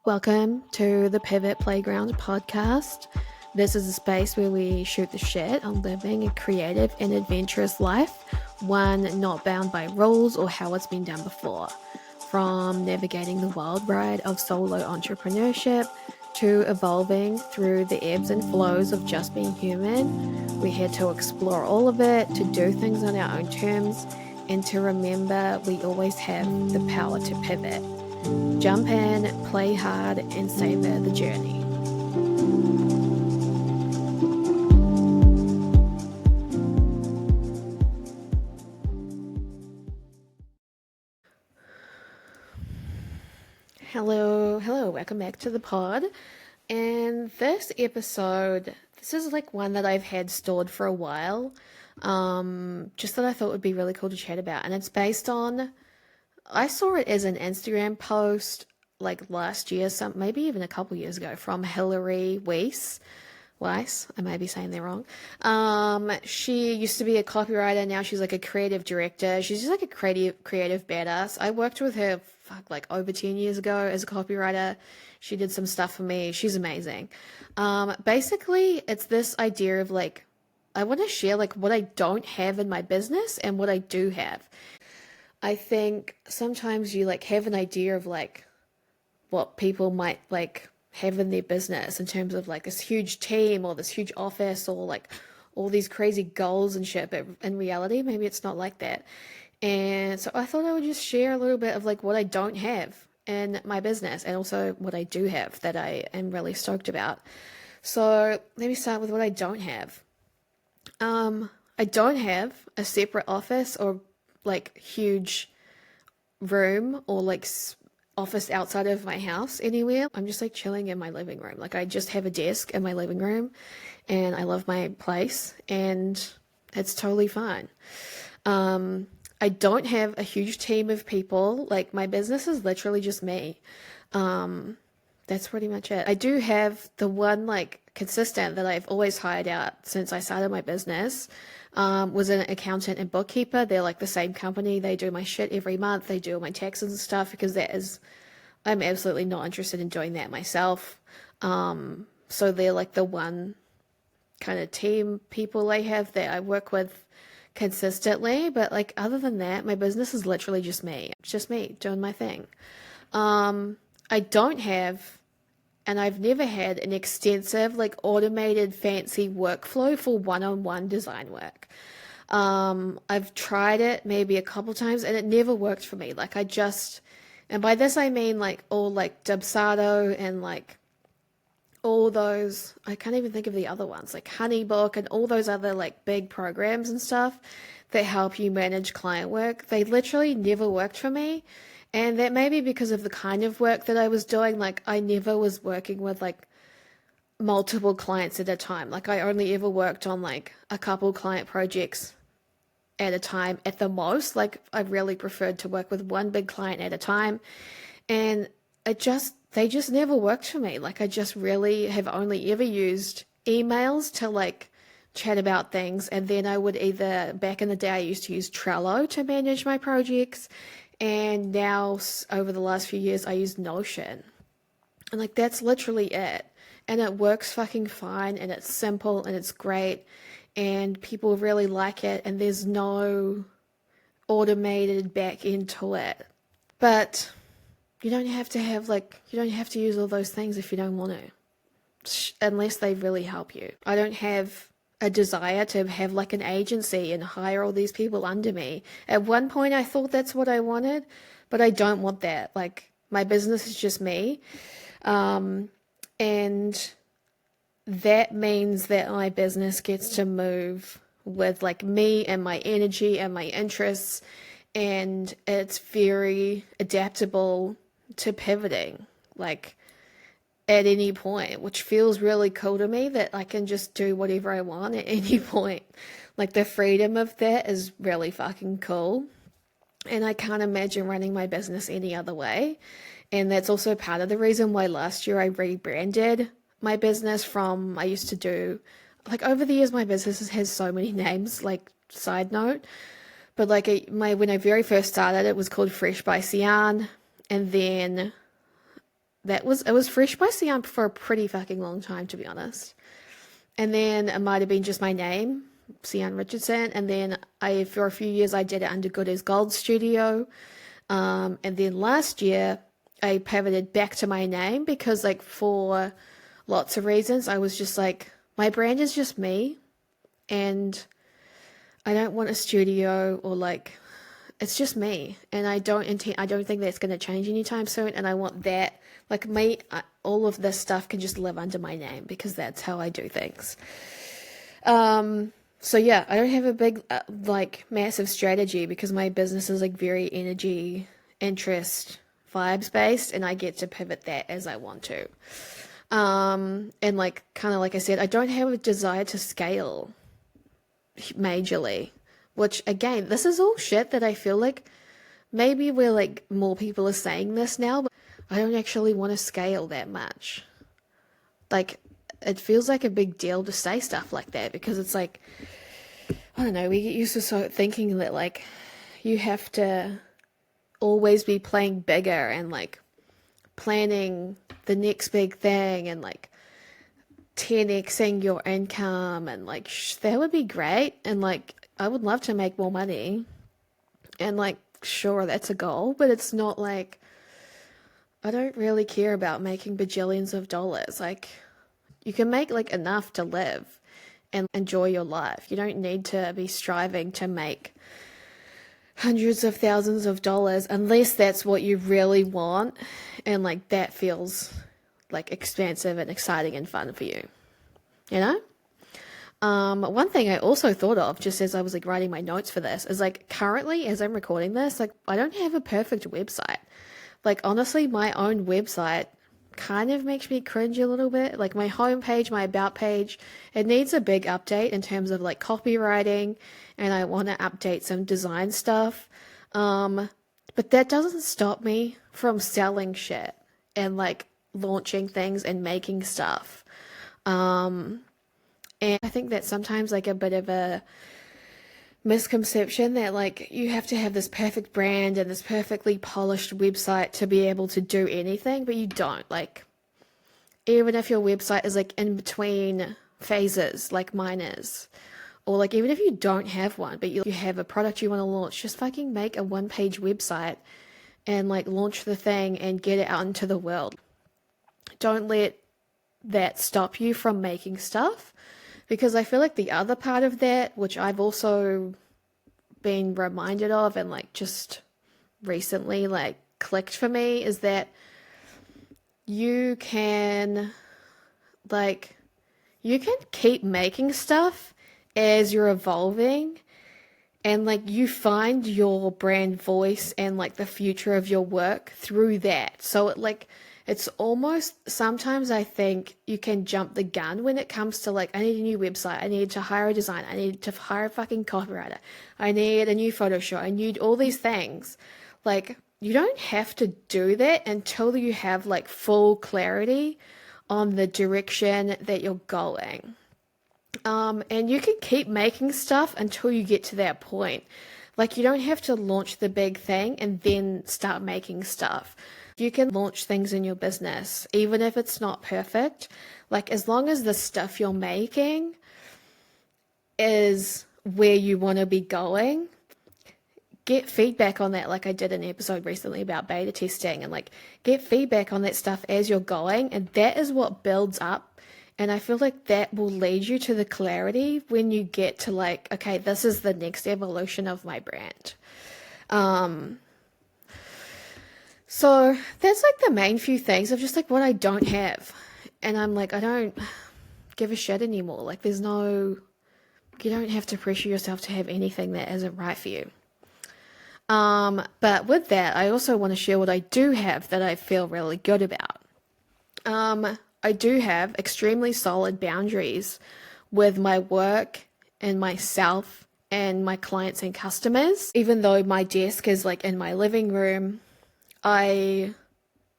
Welcome to the Pivot Playground podcast. This is a space where we shoot the shit on living a creative and adventurous life, one not bound by rules or how it's been done before. From navigating the wild ride of solo entrepreneurship to evolving through the ebbs and flows of just being human, we're here to explore all of it, to do things on our own terms, and to remember we always have the power to pivot. Jump in, play hard, and savor the journey. Hello, welcome back to the pod. And this episode, this is like one that I've had stored for a while, just that I thought would be really cool to chat about. And it's based on, I saw it as an Instagram post like last year, maybe even a couple years ago, from Hilary Weiss, I may be saying that wrong. She used to be a copywriter. Now she's like a creative director. She's just like a creative badass. I worked with her like over 10 years ago as a copywriter. She did some stuff for me. She's amazing. Basically it's this idea of like, I want to share like what I don't have in my business and what I do have. I think sometimes you like have an idea of like what people might like have in their business in terms of like this huge team or this huge office or like all these crazy goals and shit, but in reality maybe it's not like that. And so I thought I would just share a little bit of like what I don't have in my business and also what I do have that I am really stoked about. So let me start with what I don't have. I don't have a separate office or like huge room or like office outside of my house anywhere. I'm just like chilling in my living room. Like I just have a desk in my living room and I love my place and it's totally fine. I don't have a huge team of people. Like my business is literally just me. That's pretty much it. I do have the one like consistent that I've always hired out since I started my business, was an accountant and bookkeeper. They're like the same company. They do my shit every month. They do all my taxes and stuff because I'm absolutely not interested in doing that myself. So they're like the one kind of team people I have that I work with consistently. But like other than that, my business is literally just me. It's just me doing my thing. I don't have, and I've never had an extensive, like automated fancy workflow for one-on-one design work. I've tried it maybe a couple times and it never worked for me. Like and by this I mean like all like Dubsado and like all those, I can't even think of the other ones, like Honeybook and all those other like big programs and stuff that help you manage client work. They literally never worked for me. And that may be because of the kind of work that I was doing. Like I never was working with like multiple clients at a time. Like I only ever worked on like a couple client projects at a time at the most. Like I really preferred to work with one big client at a time. And they just never worked for me. Like I just really have only ever used emails to like chat about things. And then I would back in the day, I used to use Trello to manage my projects. And now over the last few years, I use Notion. And like, that's literally it. And it works fucking fine. And it's simple and it's great. And people really like it. And there's no automated back into it. But you don't have to use all those things if you don't want to. Unless they really help you. I don't have a desire to have like an agency and hire all these people under me. At one point I thought that's what I wanted, but I don't want that. Like my business is just me. And that means that my business gets to move with like me and my energy and my interests, and it's very adaptable to pivoting. Like at any point, which feels really cool to me that I can just do whatever I want at any point. Like the freedom of that is really fucking cool. And I can't imagine running my business any other way. And that's also part of the reason why last year I rebranded my business from, I used to do, like over the years my business has so many names, like side note. But like when I very first started, it was called Fresh by Sian. And then it was fresh by Sian for a pretty fucking long time, to be honest. And then it might have been just my name, Sian Richardson. And then for a few years, I did it under Good as Gold Studio. And then last year, I pivoted back to my name because, like, for lots of reasons, I was just like, my brand is just me, and I don't want a studio or like, it's just me, and I don't think that's going to change anytime soon. And I want that, like, all of this stuff can just live under my name because that's how I do things. So yeah, I don't have a big, like, massive strategy because my business is like very energy, interest, vibes based, and I get to pivot that as I want to. And like, kind of like I said, I don't have a desire to scale majorly, which again, this is all shit that I feel like maybe we're like, more people are saying this now, but I don't actually want to scale that much. Like, it feels like a big deal to say stuff like that because it's like, I don't know, we get used to thinking that like you have to always be playing bigger and like planning the next big thing and like 10xing your income, and like that would be great, and like I would love to make more money, and like sure, that's a goal, but it's not like I don't really care about making bajillions of dollars. Like, you can make like enough to live and enjoy your life. You don't need to be striving to make hundreds of thousands of dollars unless that's what you really want, and like that feels like expansive and exciting and fun for you, you know? One thing I also thought of just as I was like writing my notes for this is like, currently as I'm recording this, like I don't have a perfect website. Like, honestly, my own website kind of makes me cringe a little bit. Like, my homepage, my about page, it needs a big update in terms of like copywriting, and I want to update some design stuff. But that doesn't stop me from selling shit and like launching things and making stuff. And I think that's sometimes like a bit of a misconception that like you have to have this perfect brand and this perfectly polished website to be able to do anything, but you don't. Like, even if your website is like in between phases like mine is, or like even if you don't have one but you have a product you want to launch, just fucking make a one-page website and like launch the thing and get it out into the world. Don't let that stop you from making stuff, because I feel like the other part of that, which I've also been reminded of and like just recently like clicked for me, is that you can keep making stuff as you're evolving, and like you find your brand voice and like the future of your work through that. So it's almost, sometimes I think you can jump the gun when it comes to like, I need a new website, I need to hire a designer, I need to hire a fucking copywriter, I need a new photo shoot, I need all these things. Like, you don't have to do that until you have like full clarity on the direction that you're going. And you can keep making stuff until you get to that point. Like, you don't have to launch the big thing and then start making stuff. You can launch things in your business, even if it's not perfect. Like, as long as the stuff you're making is where you want to be going, get feedback on that. Like I did an episode recently about beta testing, and like get feedback on that stuff as you're going, and that is what builds up. And I feel like that will lead you to the clarity when you get to like, okay, this is the next evolution of my brand. So that's like the main few things of just like what I don't have. And I'm like, I don't give a shit anymore. Like, you don't have to pressure yourself to have anything that isn't right for you. But with that, I also want to share what I do have that I feel really good about. I do have extremely solid boundaries with my work and myself and my clients and customers. Even though my desk is like in my living room, I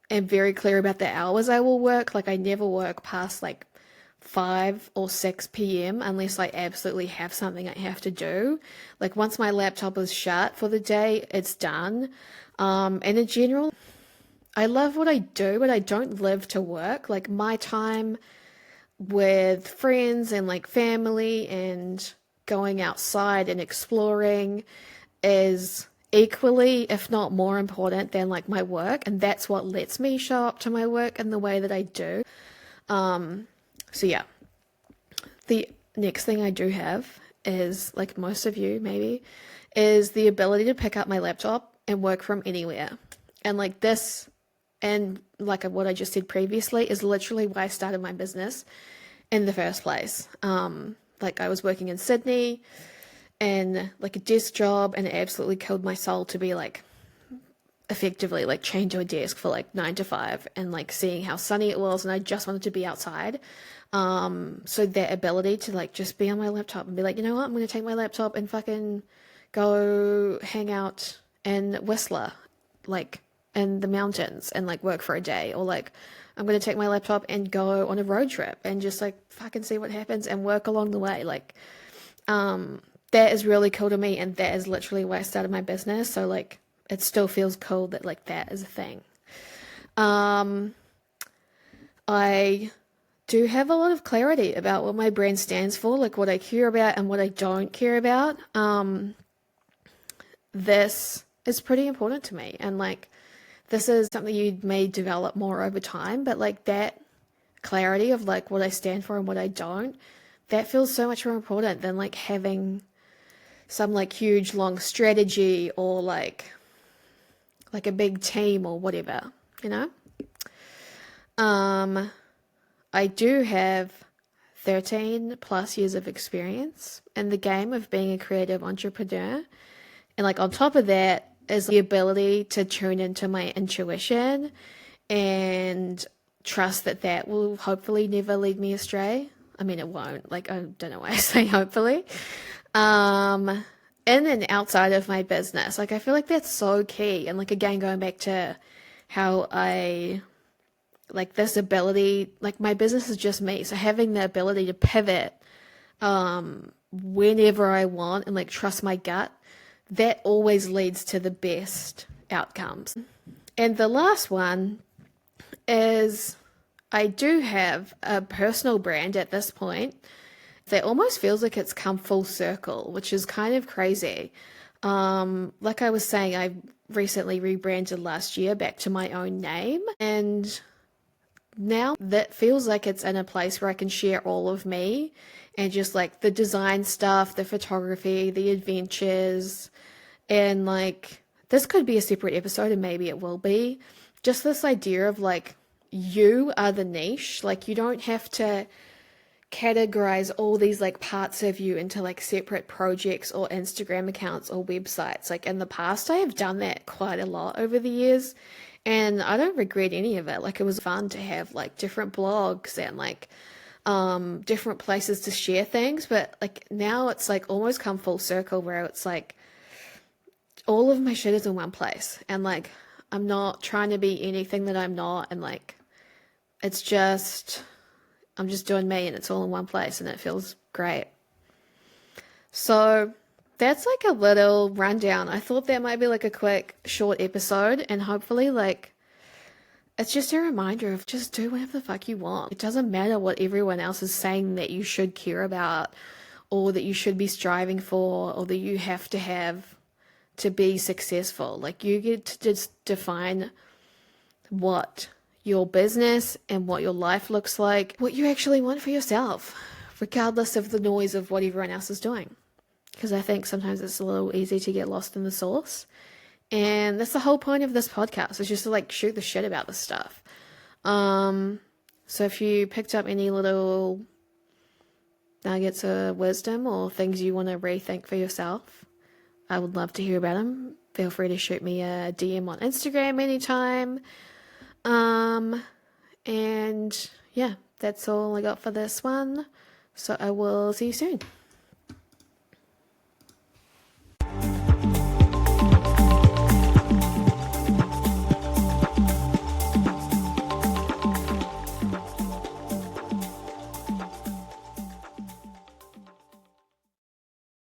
am very clear about the hours I will work. Like, I never work past like 5 or 6 p.m. unless I absolutely have something I have to do. Like, once my laptop is shut for the day, it's done. And in general, I love what I do, but I don't live to work. Like my time with friends and like family and going outside and exploring is equally, if not more important than like my work. And that's what lets me show up to my work in the way that I do. So yeah, the next thing I do have is, like most of you maybe, is the ability to pick up my laptop and work from anywhere. And like this, and like what I just said previously, is literally why I started my business in the first place. Like I was working in Sydney and like a desk job, and it absolutely killed my soul to be like effectively like chained to a desk for like 9 to 5 and like seeing how sunny it was, and I just wanted to be outside. So that ability to like just be on my laptop and be like, you know what, I'm gonna take my laptop and fucking go hang out in Whistler, like in the mountains, and like work for a day, or like I'm gonna take my laptop and go on a road trip and just like fucking see what happens and work along the way. Like, that is really cool to me, and that is literally why I started my business. So like, it still feels cool that like that is a thing. I do have a lot of clarity about what my brand stands for, like what I care about and what I don't care about. This is pretty important to me, and like this is something you may develop more over time, but like that clarity of like what I stand for and what I don't, that feels so much more important than like having some like huge long strategy or like a big team or whatever, you know? I do have 13 plus years of experience in the game of being a creative entrepreneur. And like on top of that is the ability to tune into my intuition and trust that that will hopefully never lead me astray. I mean, it won't. Like, I don't know why I say hopefully. In and outside of my business. Like, I feel like that's so key. And like, again, going back to how I like this ability, like my business is just me. So having the ability to pivot whenever I want and like trust my gut, that always leads to the best outcomes. And the last one is I do have a personal brand at this point that almost feels like it's come full circle, which is kind of crazy. Like I was saying, I recently rebranded last year back to my own name, and now that feels like it's in a place where I can share all of me and just like the design stuff, the photography, the adventures, and like this could be a separate episode, and maybe it will be. Just this idea of like you are the niche, like you don't have to categorize all these like parts of you into like separate projects or Instagram accounts or websites. Like in the past, I have done that quite a lot over the years, and I don't regret any of it. Like it was fun to have like different blogs and like different places to share things, but like now it's like almost come full circle where it's like all of my shit is in one place, and like I'm not trying to be anything that I'm not, and like it's just I'm just doing me, and it's all in one place, and it feels great. So that's like a little rundown. I thought that might be like a quick short episode, and hopefully like it's just a reminder of just do whatever the fuck you want. It doesn't matter what everyone else is saying that you should care about or that you should be striving for or that you have to have to be successful. Like you get to just define what your business and what your life looks like, what you actually want for yourself, regardless of the noise of what everyone else is doing. Because I think sometimes it's a little easy to get lost in the source. And that's the whole point of this podcast, is just to like shoot the shit about this stuff. So if you picked up any little nuggets of wisdom or things you want to rethink for yourself, I would love to hear about them. Feel free to shoot me a DM on Instagram anytime. And yeah, that's all I got for this one. So I will see you soon.